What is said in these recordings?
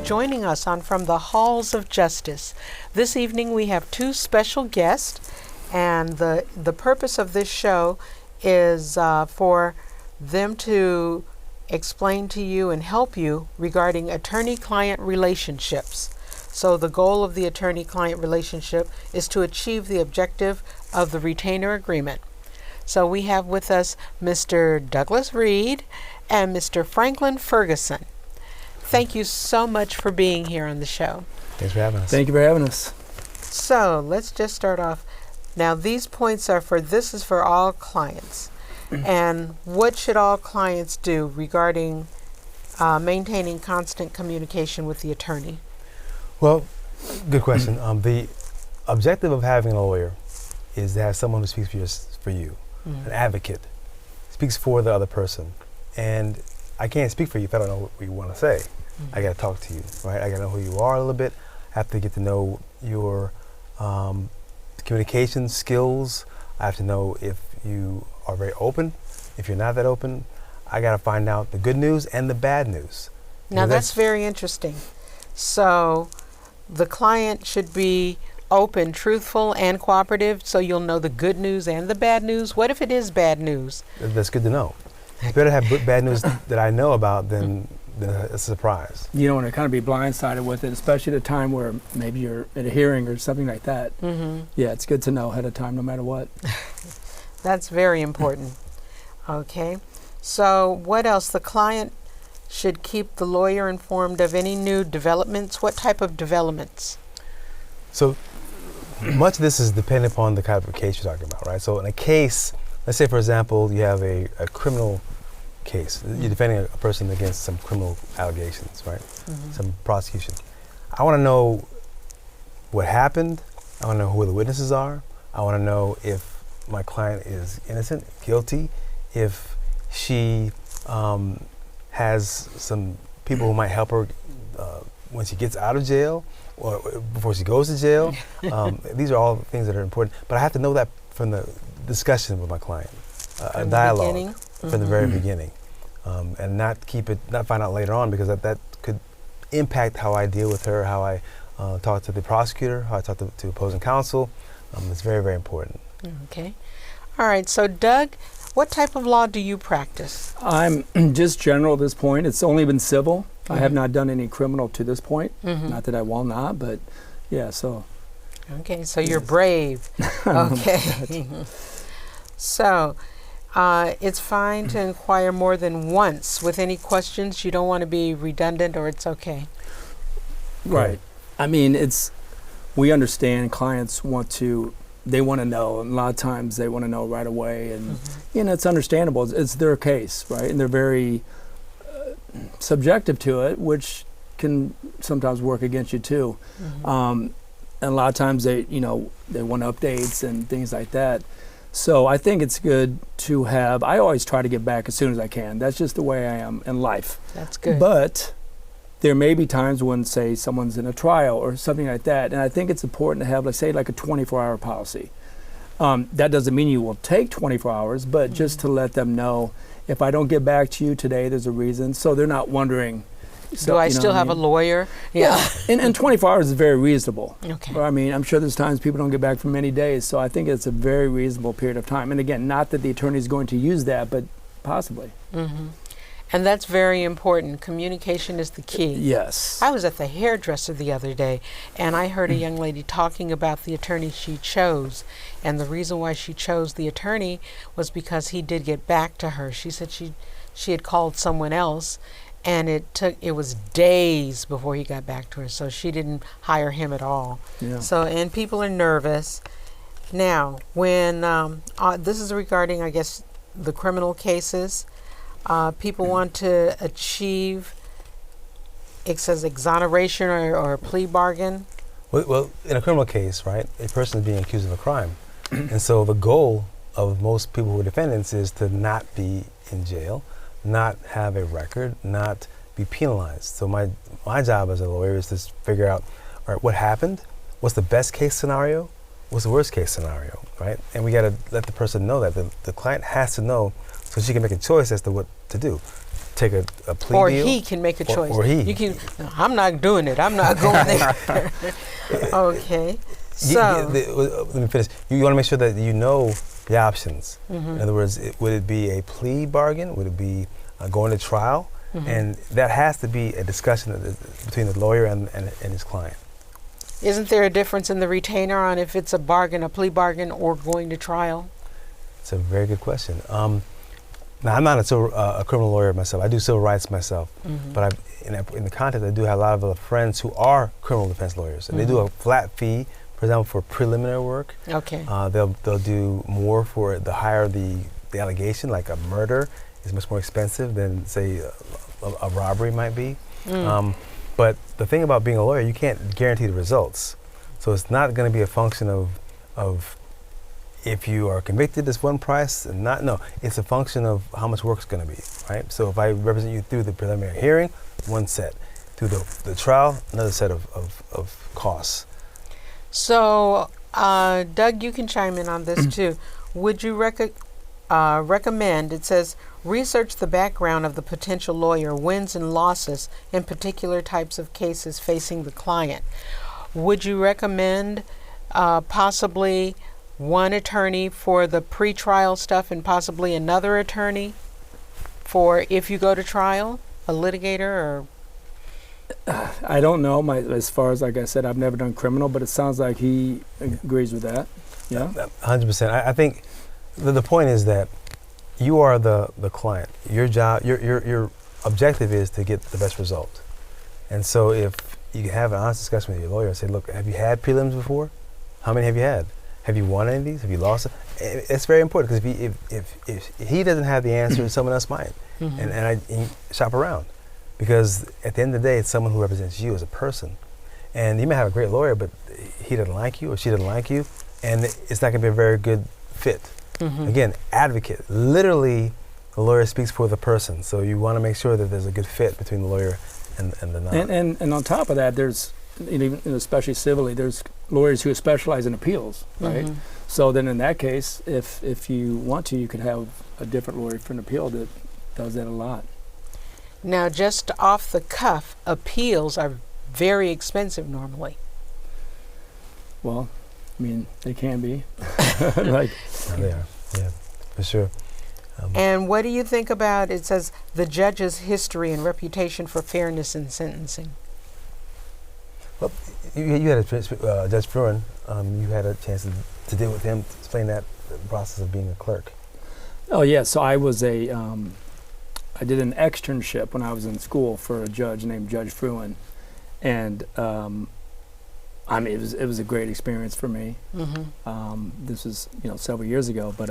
joining us on From the Halls of Justice. This evening we have two special guests, and the purpose of this show is for them to explain to you and help you regarding attorney-client relationships. So the goal of the attorney-client relationship is to achieve the objective of the retainer agreement. So we have with us Mr. Douglas Reid and Mr. FranklinFerguson. Thank you so much for being here on the show. Thanks for having us. Thank you for having us. So let's just start off. Now these points are this is for all clients. And what should all clients do regarding maintaining constant communication with the attorney? Well, good question. The objective of having a lawyer is to have someone who speaks for you, an advocate, speaks for the other person. And I can't speak for you if I don't know what you want to say. I got to talk to you, right? I got to know who you are a little bit. I have to get to know your communication skills. I have to know if you are very open. If you're not that open, I got to find out the good news and the bad news. Now that's very interesting. So the client should be open, truthful, and cooperative, so you'll know the good news and the bad news. What if it is bad news? That's good to know. It's better to have bad news that I know about than a surprise. You don't want to kind of be blindsided with it, especially at a time where maybe you're at a hearing or something like that. Yeah, it's good to know ahead of time no matter what. That's very important. Okay. So what else? The client should keep the lawyer informed of any new developments. What type of developments? So much of this is dependent upon the kind of case you're talking about, right? So in a case, let's say, for example, you have a criminal case. You're defending a person against some criminal allegations, right? Some prosecution. I want to know what happened. I want to know who the witnesses are. I want to know if my client is innocent, guilty, if she has some people who might help her when she gets out of jail or before she goes to jail. These are all things that are important. But I have to know that from the discussion with my client, a dialogue from the very beginning, and not find out later on, because that could impact how I deal with her, how I talk to the prosecutor, how I talk to opposing counsel. It's very, very important. Okay. All right. So Doug, what type of law do you practice? I'm just general at this point. It's only been civil. I have not done any criminal to this point. Not that I will not, but yeah, so. Okay, so you're brave. Okay. So it's fine to inquire more than once with any questions. You don't want to be redundant, or it's okay. Right. I mean, we understand clients they want to know, and a lot of times they want to know right away, and it's understandable. It's their case, right? And they're very subjective to it, which can sometimes work against you too. And a lot of times they want updates and things like that. So I think it's good to have. I always try to get back as soon as I can. That's just the way I am in life. That's good. But there may be times when, say, someone's in a trial or something like that, and I think it's important to have, let's say, like a 24-hour policy. That doesn't mean you will take 24 hours, but just to let them know, if I don't get back to you today, there's a reason. So they're not wondering. Do I still have a lawyer? Yeah. And 24 hours is very reasonable. Okay. I mean, I'm sure there's times people don't get back for many days, so I think it's a very reasonable period of time. And again, not that the attorney is going to use that, but possibly. And that's very important. Communication is the key. Yes. I was at the hairdresser the other day, and I heard a young lady talking about the attorney she chose. And the reason why she chose the attorney was because he did get back to her. She said she had called someone else, and it was days before he got back to her. So she didn't hire him at all. Yeah. So, and people are nervous. Now, when this is regarding, I guess, the criminal cases, people want to achieve, it says exoneration or a plea bargain. Well, in a criminal case, right, a person is being accused of a crime. And so the goal of most people who are defendants is to not be in jail, not have a record, not be penalized. So my job as a lawyer is to figure out, all right, what happened? What's the best case scenario? What's the worst case scenario, right? And we got to let the person know that. The client has to know so she can make a choice as to what to do. take a plea or deal. he can make a choice. Or he. You can. No, I'm not doing it. I'm not going there. Okay. So let me finish. You want to make sure that you know the options. Mm-hmm. In other words, would it be a plea bargain? Would it be going to trial? Mm-hmm. And that has to be a discussion between the lawyer and his client. Isn't there a difference in the retainer on if it's a bargain, a plea bargain, or going to trial? It's a very good question. Now, I'm not a criminal lawyer myself. I do civil rights myself. Mm-hmm. But in the context, I do have a lot of friends who are criminal defense lawyers. And they do a flat fee, for example, for preliminary work. Okay. They'll do more for the higher the allegation, like a murder is much more expensive than, say, a robbery might be. But the thing about being a lawyer, you can't guarantee the results. So it's not going to be a function of if you are convicted, it's one price, and it's a function of how much work's going to be, right? So if I represent you through the preliminary hearing, one set. Through the trial, another set of costs. So, Doug, you can chime in on this too. Would you recommend, it says, research the background of the potential lawyer, wins and losses in particular types of cases facing the client. Would you recommend possibly one attorney for the pre-trial stuff and possibly another attorney for if you go to trial, a litigator or? I don't know. As far as, like I said, I've never done criminal, but it sounds like he agrees with that. Yeah? 100%. I think the point is that you are the client. Your job, your objective is to get the best result. And so if you have an honest discussion with your lawyer and say, look, have you had prelims before? How many have you had? Have you won any of these? Have you lost it? It's very important because if he doesn't have the answer, someone else might. Mm-hmm. And I shop around. Because at the end of the day, it's someone who represents you as a person. And you may have a great lawyer, but he doesn't like you or she doesn't like you, and it's not going to be a very good fit. Mm-hmm. Again, advocate. Literally, the lawyer speaks for the person. So you want to make sure that there's a good fit between the lawyer and the non. And on top of that, there's, especially civilly, there's lawyers who specialize in appeals, right? Mm-hmm. So then in that case, if you want to, you could have a different lawyer for an appeal that does that a lot. Now, just off the cuff, appeals are very expensive normally. Well, I mean, they can be. They are, yeah, for sure. And what do you think about, it says, the judge's history and reputation for fairness in sentencing? Well, you had a Judge Fruin. You had a chance to deal with him, to explain that process of being a clerk. Oh, yeah. So I was I did an externship when I was in school for a judge named Judge Fruin. And I mean, it was a great experience for me. Mm-hmm. This was, several years ago, but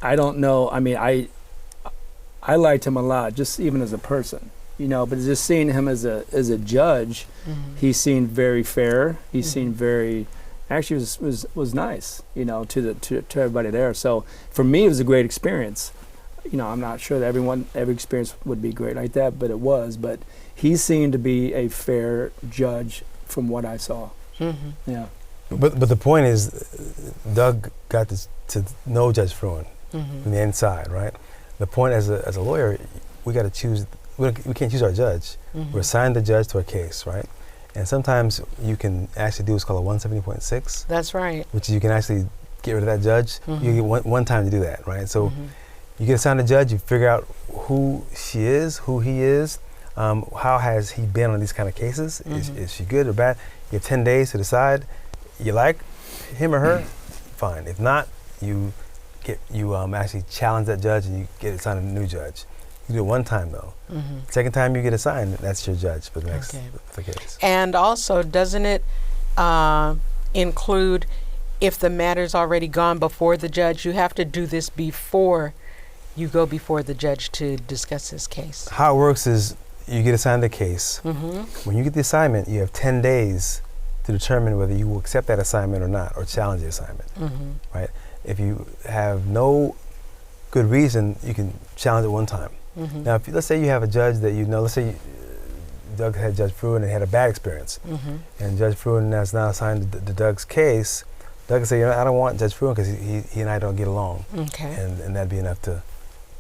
I don't know. I mean, I liked him a lot, just even as a person, but just seeing him as a judge, mm-hmm. he seemed very fair. He mm-hmm. seemed very, actually was nice, to everybody there. So for me, it was a great experience. I'm not sure that every experience would be great like that, but it was. But he seemed to be a fair judge from what I saw. Mm-hmm. Yeah. But the point is, Doug got to know Judge Fruin mm-hmm. from the inside, right? The point as a lawyer, we got to choose. We can't choose our judge. Mm-hmm. We're assigned the judge to a case, right? And sometimes you can actually do what's called a 170.6. That's right. Which you can actually get rid of that judge. Mm-hmm. You get one time to do that, right? So mm-hmm. you get assigned a judge. You figure out who she is, who he is. How has he been on these kind of cases? Mm-hmm. Is she good or bad? You have 10 days to decide. You like him or her? Fine. If not, you actually challenge that judge and you get assigned a new judge. You do it one time though. Mm-hmm. Second time you get assigned, that's your judge for the next for the case. And also, doesn't it include if the matter's already gone before the judge? You have to do this before you go before the judge to discuss this case. How it works is you get assigned a case. Mm-hmm. When you get the assignment, you have 10 days to determine whether you will accept that assignment or not, or challenge the assignment, mm-hmm. right? If you have no good reason, you can challenge it one time. Mm-hmm. Now, let's say you have a judge that let's say Doug had Judge Fruin and had a bad experience, mm-hmm. and Judge Fruin has now assigned the Doug's case. Doug can say, I don't want Judge Fruin because he and I don't get along. Okay. And that'd be enough to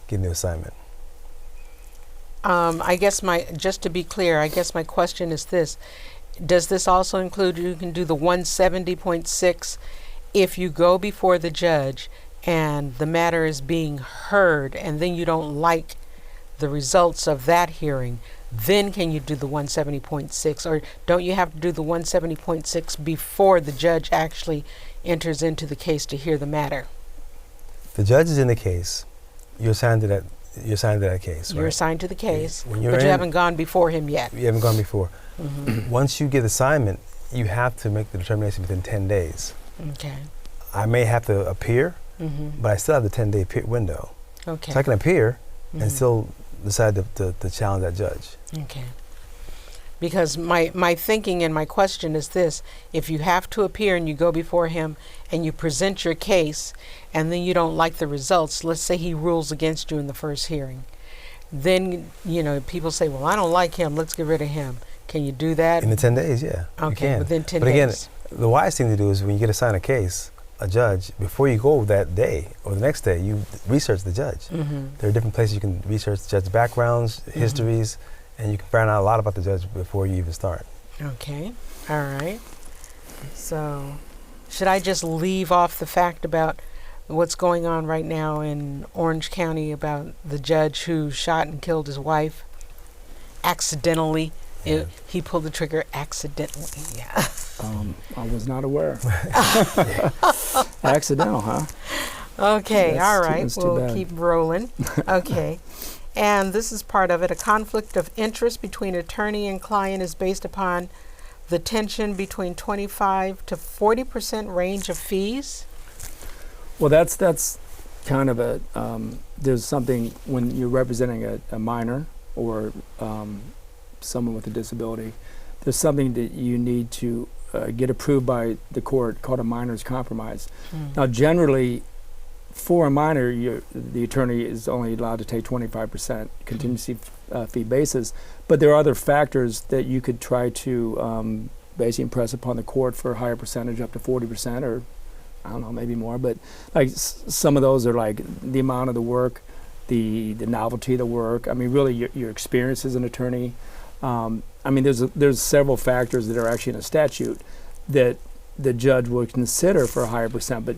get a new assignment. I guess just to be clear, I guess my question is this. Does this also include you can do the 170.6 if you go before the judge and the matter is being heard and then you don't like the results of that hearing, then can you do the 170.6, or don't you have to do the 170.6 before the judge actually enters into the case to hear the matter? The judge is in the case. You're assigned to that. You're assigned to that case. You're right? assigned to the case, When but you haven't gone before him yet. You haven't gone before. Mm-hmm. Once you get assignment, you have to make the determination within 10 days. Okay. I may have to appear, Mm-hmm. but I still have the 10-day window. Okay. So I can appear Mhm. and still decide to challenge that judge. Okay. Because my thinking and my question is this: if you have to appear and you go before him and you present your case and then you don't like the results, let's say he rules against you in the first hearing, then, people say, well, I don't like him, let's get rid of him. Can you do that? In the 10 days, yeah. You Okay, can. within 10 but again, days. the wise thing to do is when you get assigned a case, a judge, before you go that day or the next day, you research the judge. Mm-hmm. There are different places you can research the judge's backgrounds, histories, and you can find out a lot about the judge before you even start. Okay. All right. So, should I just leave off the fact about what's going on right now in Orange County about the judge who shot and killed his wife accidentally? Yeah. He pulled the trigger accidentally. Yeah. I was not aware. Accidental, huh? Okay. That's all too- right. that's too We'll bad. keep rolling. Okay. And this is part of it. A conflict of interest between attorney and client is based upon the tension between 25 to 40% range of fees. Well, that's kind of a there's something when you're representing a minor or someone with a disability. There's something that you need to get approved by the court called a minor's compromise. Now, generally, for a minor, the attorney is only allowed to take 25% contingency fee basis, but there are other factors that you could try to basically impress upon the court for a higher percentage, up to 40%, or I don't know, maybe more. But like some of those are like the amount of the work, the novelty of the work. I mean, really your experience as an attorney. I mean, there's several factors that are actually in a statute that the judge would consider for a higher percent, but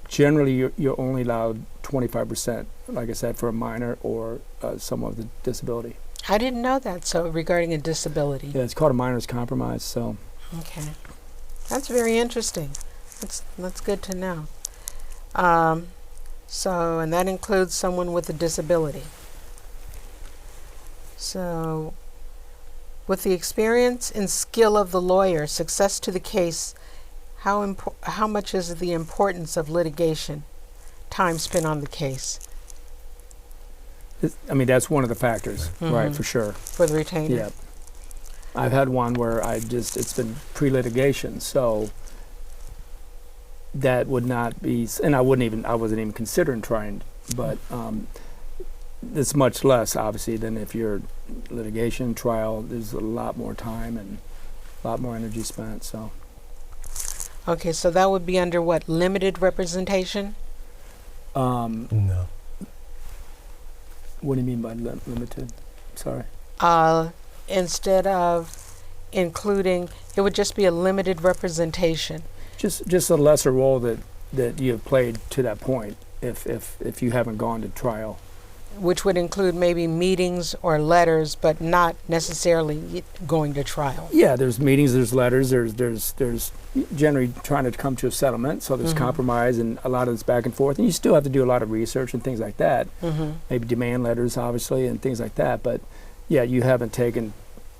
generally you're only allowed 25%, like I said, for a minor or someone with a disability. I didn't know that. So regarding a disability. Yeah, it's called a minor's compromise. So Okay. That's very interesting. That's good to know. And that includes someone with a disability. So, with the experience and skill of the lawyer, success to the case, how much is the importance of litigation, time spent on the case I mean, that's one of the factors, right, Mhm. for sure. for the retainer? Yeah. I've had one where it's been pre-litigation, so that would not be, and I wasn't even considering trying, but it's much less, obviously, than if you're litigation trial. There's a lot more time and a lot more energy spent, so. Okay, so that would be under what, limited representation? No. What do you mean by limited? Sorry. Instead of including, it would just be a limited representation. Just a lesser role that you have played to that point if you haven't gone to trial. Which would include maybe meetings or letters, but not necessarily going to trial. Yeah, there's meetings, there's letters, there's generally trying to come to a settlement, so there's Mhm. compromise and a lot of this back and forth, and you still have to do a lot of research and things like that. Mm-hmm. Maybe demand letters, obviously, and things like that, but yeah, you haven't taken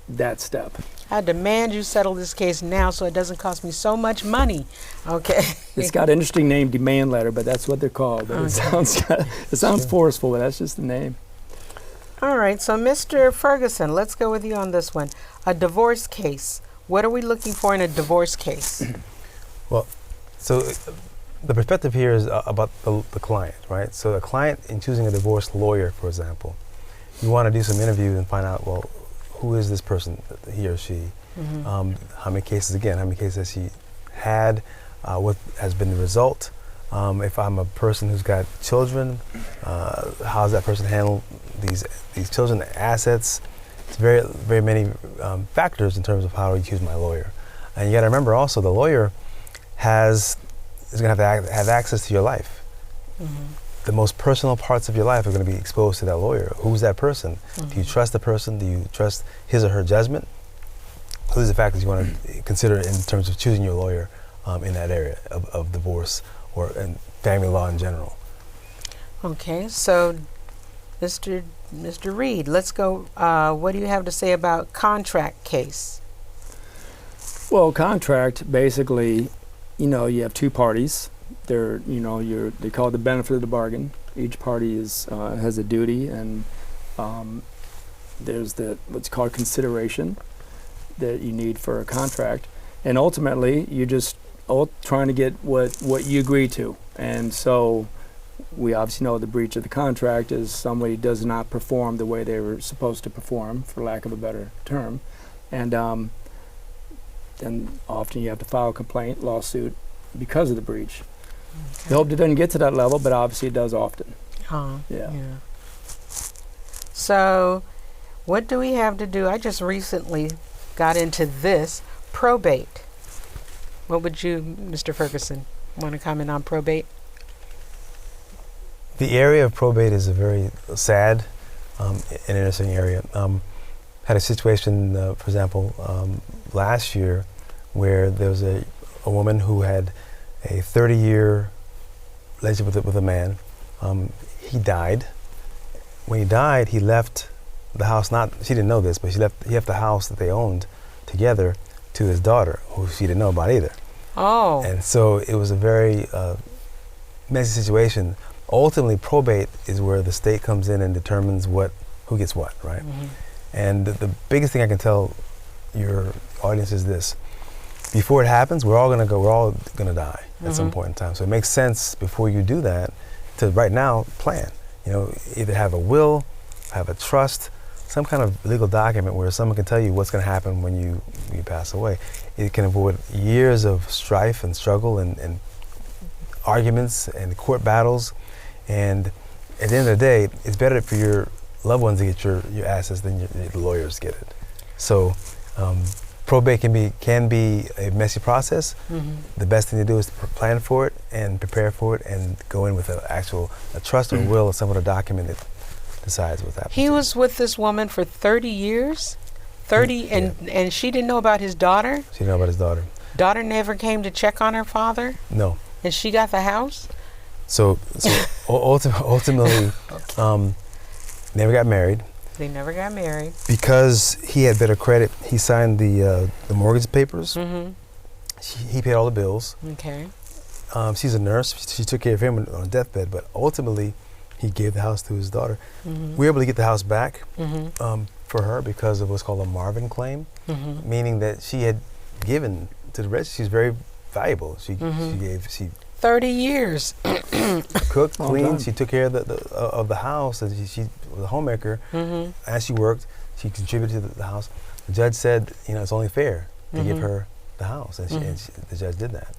that step. I demand you settle this case now so it doesn't cost me so much money. Okay. It's got an interesting name, demand letter, but that's what they're called. But Okay. it sounds forceful, but that's just the name. All right, so Mr. Ferguson, let's go with you on this one. A divorce case. What are we looking for in a divorce case? So the perspective here is about the client, right? So a client, in choosing a divorce lawyer, for example, you want to do some interviews and find out, well, who is this person, he or she? Mm-hmm. How many cases has she had? What has been the result? If I'm a person who's got children, how does that person handle these children, assets? It's very many factors in terms of how to choose my lawyer. And you got to remember also, the lawyer is going to have access to your life. The most personal parts of your life are going to be exposed to that lawyer. Who's that person? Do you trust the person? Do you trust his or her judgment? Those are the factors you want to consider in terms of choosing your lawyer in that area of divorce or in family law in general. Okay, so Mr. Reid, let's go. What do you have to say about contract case? Well, contract, basically, you have two parties. They're, they call it the benefit of the bargain. Each party has a duty, and there's what's called consideration that you need for a contract. And ultimately, you're just trying to get what you agree to. And so we obviously know the breach of the contract is somebody does not perform the way they were supposed to perform, for lack of a better term. And then often you have to file a complaint, lawsuit, because of the breach. Okay. We hope it doesn't get to that level, but obviously it does often. Yeah. So what do we have to do? I just recently got into this, probate. What would you, Mr. Ferguson, want to comment on probate? The area of probate is a very sad and interesting area. Had a situation, for example, last year where there was a woman who had a 30-year relationship with a man. He died. When he died, he left the house, she didn't know this, but he left the house that they owned together to his daughter, who she didn't know about either. Oh. And so it was a very messy situation. Ultimately, probate is where the state comes in and determines who gets what, right? Mm-hmm. And the biggest thing I can tell your audience is this: before it happens, we're all gonna die at some point in time. So it makes sense before you do that to right now plan. Either have a will, have a trust, some kind of legal document where someone can tell you what's going to happen when you pass away. It can avoid years of strife and struggle and arguments and court battles. And at the end of the day, it's better for your loved ones to get your assets than the lawyers get it. So probate can be a messy process. The best thing to do is to plan for it and prepare for it and go in with a trust or will or some other document that decides what's happening. He was with this woman for 30 years? 30, and she didn't know about his daughter? She didn't know about his daughter. Daughter never came to check on her father? No. And she got the house? So ultimately, never got married. They never got married. Because he had better credit, he signed the mortgage papers. He paid all the bills. Okay. She's a nurse. She took care of him on a deathbed, but ultimately, he gave the house to his daughter. We were able to get the house back for her because of what's called a Marvin claim, meaning that she had given to the registry. She's very valuable. She 30 years. Cooked, cleaned. She took care of the house. And she was a homemaker. As she worked, she contributed to the house. The judge said, it's only fair to give her the house, and the judge did that.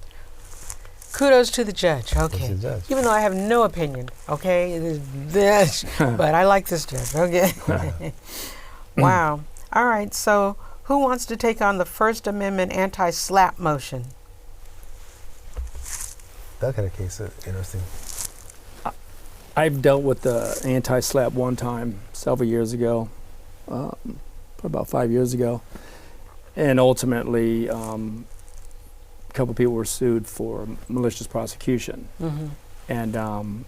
Kudos to the judge. Okay. The judge. Even though I have no opinion, okay, but I like this judge. Okay. Wow. All right. So, who wants to take on the First Amendment anti-SLAPP motion? That kind of case is interesting. I've dealt with the anti-SLAPP one time several years ago, about 5 years ago, and ultimately a couple of people were sued for malicious prosecution. And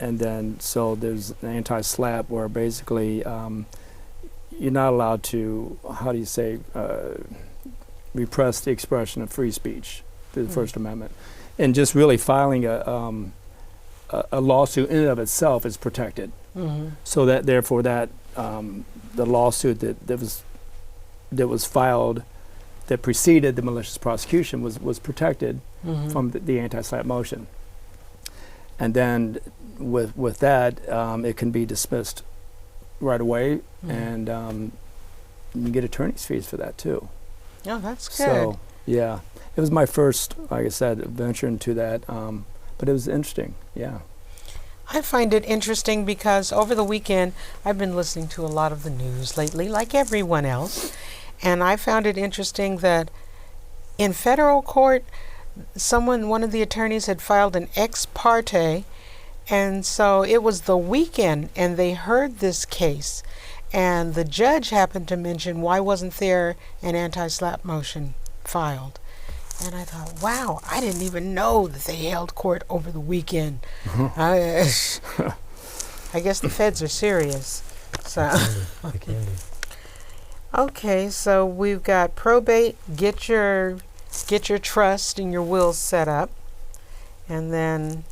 then so there's an anti-SLAPP where basically you're not allowed to, repress the expression of free speech through the First Amendment. And just really filing a lawsuit in and of itself is protected. So that therefore the lawsuit that was filed that preceded the malicious prosecution was protected from the anti-SLAPP motion. And then with that, it can be dismissed right away, and you get attorney's fees for that too. Oh, that's good. So, yeah. It was my first, like I said, venture into that. But it was interesting, yeah. I find it interesting because over the weekend, I've been listening to a lot of the news lately, like everyone else. And I found it interesting that in federal court, one of the attorneys had filed an ex parte. And so it was the weekend and they heard this case. And the judge happened to mention, why wasn't there an anti-SLAPP motion filed? And I thought, wow, I didn't even know that they held court over the weekend. I guess the feds are serious. So, They can be. okay, so we've got probate, get your trust and your wills set up, and then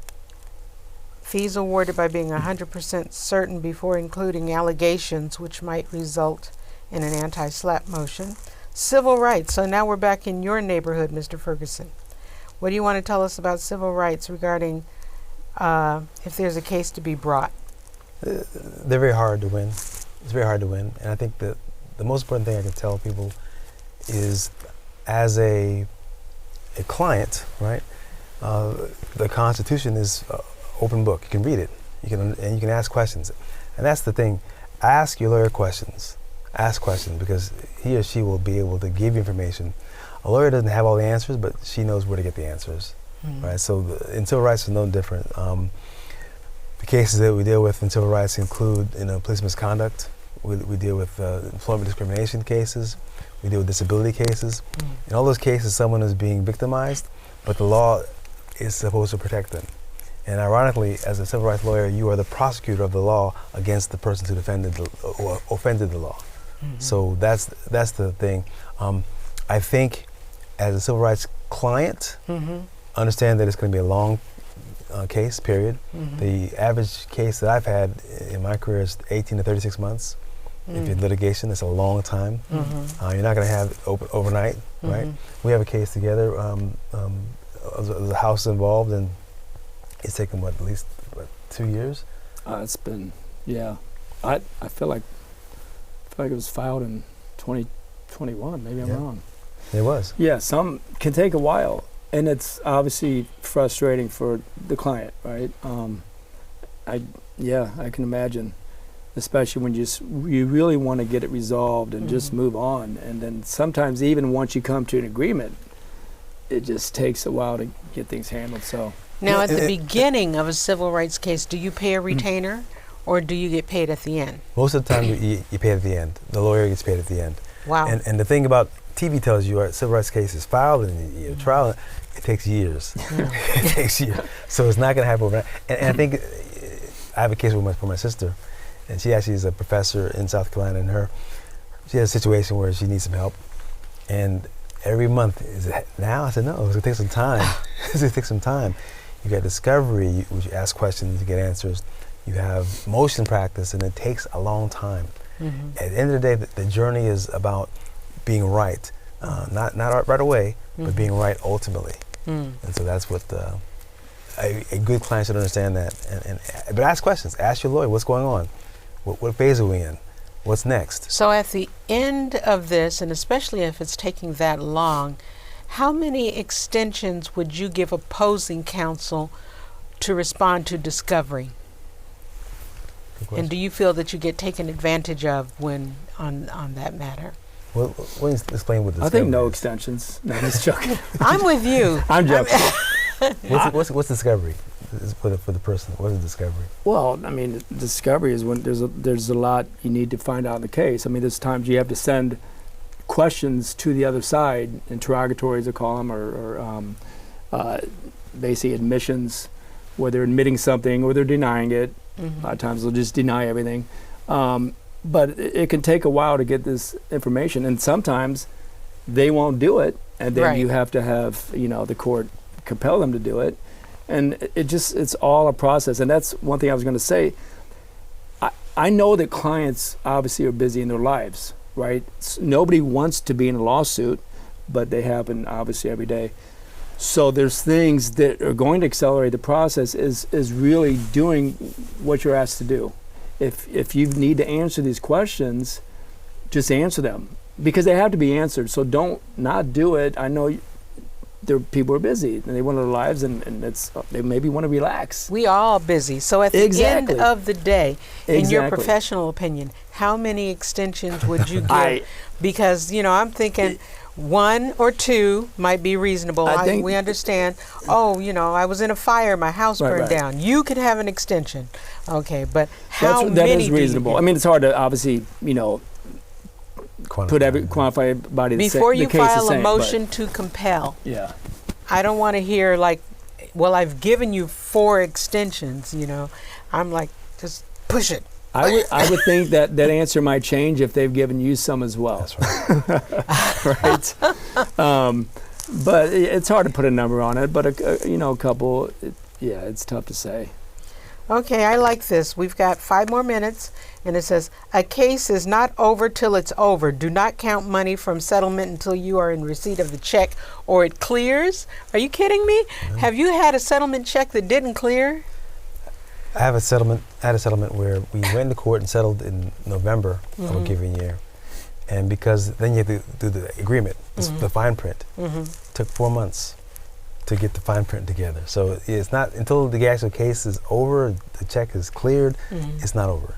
fees awarded by being 100% certain before including allegations which might result in an anti-SLAPP motion. Civil rights. So now we're back in your neighborhood, Mr. Ferguson. What do you want to tell us about civil rights regarding if there's a case to be brought? They're very hard to win. It's very hard to win. And I think that the most important thing I can tell people is, as a client, right, the Constitution is open book. You can read it. You can ask questions. And that's the thing. Ask your lawyer questions. Ask questions, because he or she will be able to give you information. A lawyer doesn't have all the answers, but she knows where to get the answers, right? So in civil rights is no different. The cases that we deal with in civil rights include, police misconduct. We deal with employment discrimination cases. We deal with disability cases. In all those cases, someone is being victimized, but the law is supposed to protect them. And ironically, as a civil rights lawyer, you are the prosecutor of the law against the person who or offended the law. So that's the thing. I think, as a civil rights client, understand that it's going to be a long case, period. The average case that I've had in my career is 18 to 36 months. If you're in litigation, it's a long time. You're not going to have it overnight, right? We have a case together. The house involved, and it's taken, at least 2 years? It's been, yeah. I feel like it was filed in 2021. Maybe I'm wrong. It was. Yeah, some can take a while, and it's obviously frustrating for the client, right? I can imagine, especially when you really want to get it resolved and just move on, and then sometimes even once you come to an agreement, it just takes a while to get things handled. So now, at the beginning of a civil rights case, do you pay a retainer? Or do you get paid at the end? Most of the time, you pay at the end. The lawyer gets paid at the end. Wow. And the thing about TV tells you, a civil rights case is filed and you trial, it takes years. It takes years. So it's not going to happen overnight. And I think I have a case for my sister, and she actually is a professor in South Carolina, and she has a situation where she needs some help. And every month, is it now? I said, no, it's going to take some time. It's going to take some time. You got discovery, you ask questions, you get answers. You have motion practice, and it takes a long time. At the end of the day, the journey is about being right, not right away, but being right ultimately. And so that's what a good client should understand that. But ask questions. Ask your lawyer, what's going on? What phase are we in? What's next? So at the end of this, and especially if it's taking that long, how many extensions would you give opposing counsel to respond to discovery? And do you feel that you get taken advantage of when on that matter? Well, let me explain what this I think no extensions. No, I'm just joking. I'm with you. I'm joking. What's discovery for the person? What is discovery? Well, I mean, discovery is when there's a lot you need to find out in the case. I mean, there's times you have to send questions to the other side, interrogatories, I call them, or basically admissions, where they're admitting something or they're denying it. A lot of times they'll just deny everything. But it can take a while to get this information, and sometimes they won't do it, and then you have to have the court compel them to do it, and it's all a process. And that's one thing I was going to say. I know that clients obviously are busy in their lives, right? Nobody wants to be in a lawsuit, but they happen obviously every day. So there's things that are going to accelerate the process is really doing what you're asked to do. If you need to answer these questions, just answer them, because they have to be answered. So don't not do it. I know people are busy and they want their lives, and they maybe want to relax. We are all busy. So at the Exactly. end of the day, in your Exactly. professional opinion, how many extensions would you give? Because, I'm thinking 1 or 2 might be reasonable. I think- we understand. Oh, I was in a fire, my house Right, burned right. down. You could have an extension. Okay, but how that many is do you reasonable. give? I mean, it's hard to obviously, Quantify. quantify everybody the Before same, you the case the file a same, but- motion to compel, Yeah. I don't want to hear like, well, I've given you 4 extensions, I'm like, just push it. I would think that answer might change if they've given you some as well. That's right. Right. But it's hard to put a number on it. But a couple, it's tough to say. Okay, I like this. We've got 5 more minutes, and it says, a case is not over till it's over. Do not count money from settlement until you are in receipt of the check or it clears. Are you kidding me? Have you had a settlement check that didn't clear? I had a settlement where we went to court and settled in November of a given year. And because then you have to do the agreement, the fine print. Took 4 months to get the fine print together. So it's not until the actual case is over, the check is cleared, it's not over.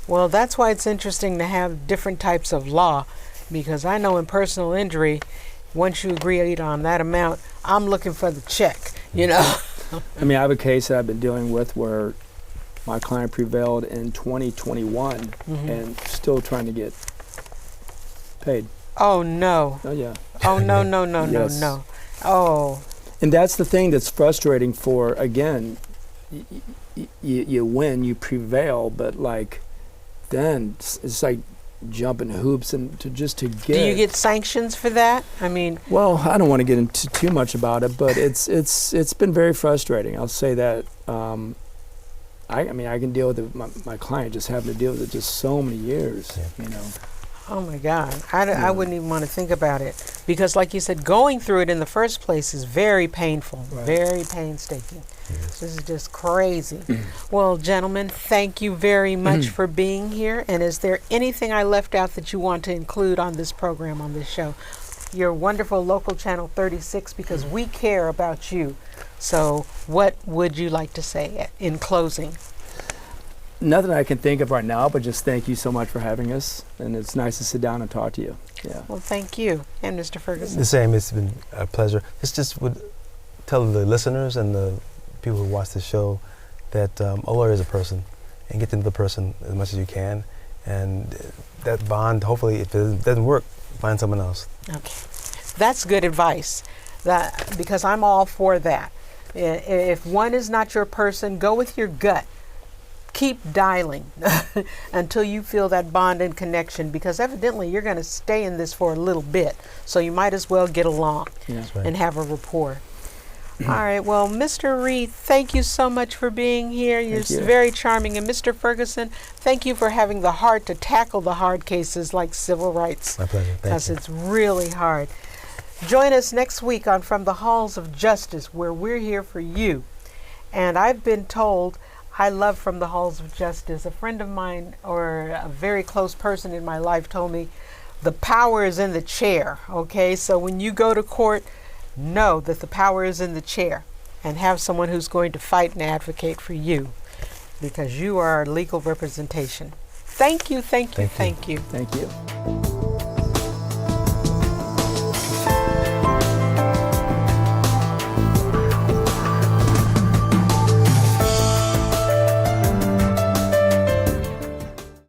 Well, that's why it's interesting to have different types of law, because I know in personal injury, once you agreed on that amount, I'm looking for the check, I mean, I have a case that I've been dealing with where my client prevailed in 2021 and still trying to get paid. Oh, no. Oh, yeah. Oh, no, Yes. no. Oh, And that's the thing that's frustrating for, again, you win, you prevail, but then it's like jumping hoops and to get. do you get sanctions for that? I mean, Well, I don't want to get into too much about it, but it's been very frustrating. I'll say that. I can deal with it. My client just having to deal with it just so many years. oh my God, I wouldn't even want to think about it, because like you said, going through it in the first place is very painful, Right. very painstaking. Yes. This is just crazy. Well, gentlemen, thank you very much for being here. And is there anything I left out that you want to include on this program, on this show? Your wonderful local channel 36, because we care about you. So what would you like to say in closing? Nothing I can think of right now, but just thank you so much for having us, and it's nice to sit down and talk to you. Yeah. Well, thank you. And Mr. Ferguson. The same, it's been a pleasure. This just would tell the listeners and the people who watch the show that a lawyer is a person, and get to know the person as much as you can. And that bond, hopefully, if it doesn't work, find someone else. Okay. That's good advice, because I'm all for that. If one is not your person, go with your gut. Keep dialing until you feel that bond and connection, because evidently you're going to stay in this for a little bit. So you might as well get along That's right. and have a rapport. All right. Well, Mr. Reid, thank you so much for being here. You're Thank you. very charming. And Mr. Ferguson, thank you for having the heart to tackle the hard cases like civil rights, My pleasure. Thank because you. it's really hard. Join us next week on From the Halls of Justice, where we're here for you. And I've been told I love From the Halls of Justice. A friend of mine, or a very close person in my life, told me the power is in the chair. Okay, so when you go to court, know that the power is in the chair, and have someone who's going to fight and advocate for you, because you are our legal representation. Thank you, thank you, Thank thank you. Thank you.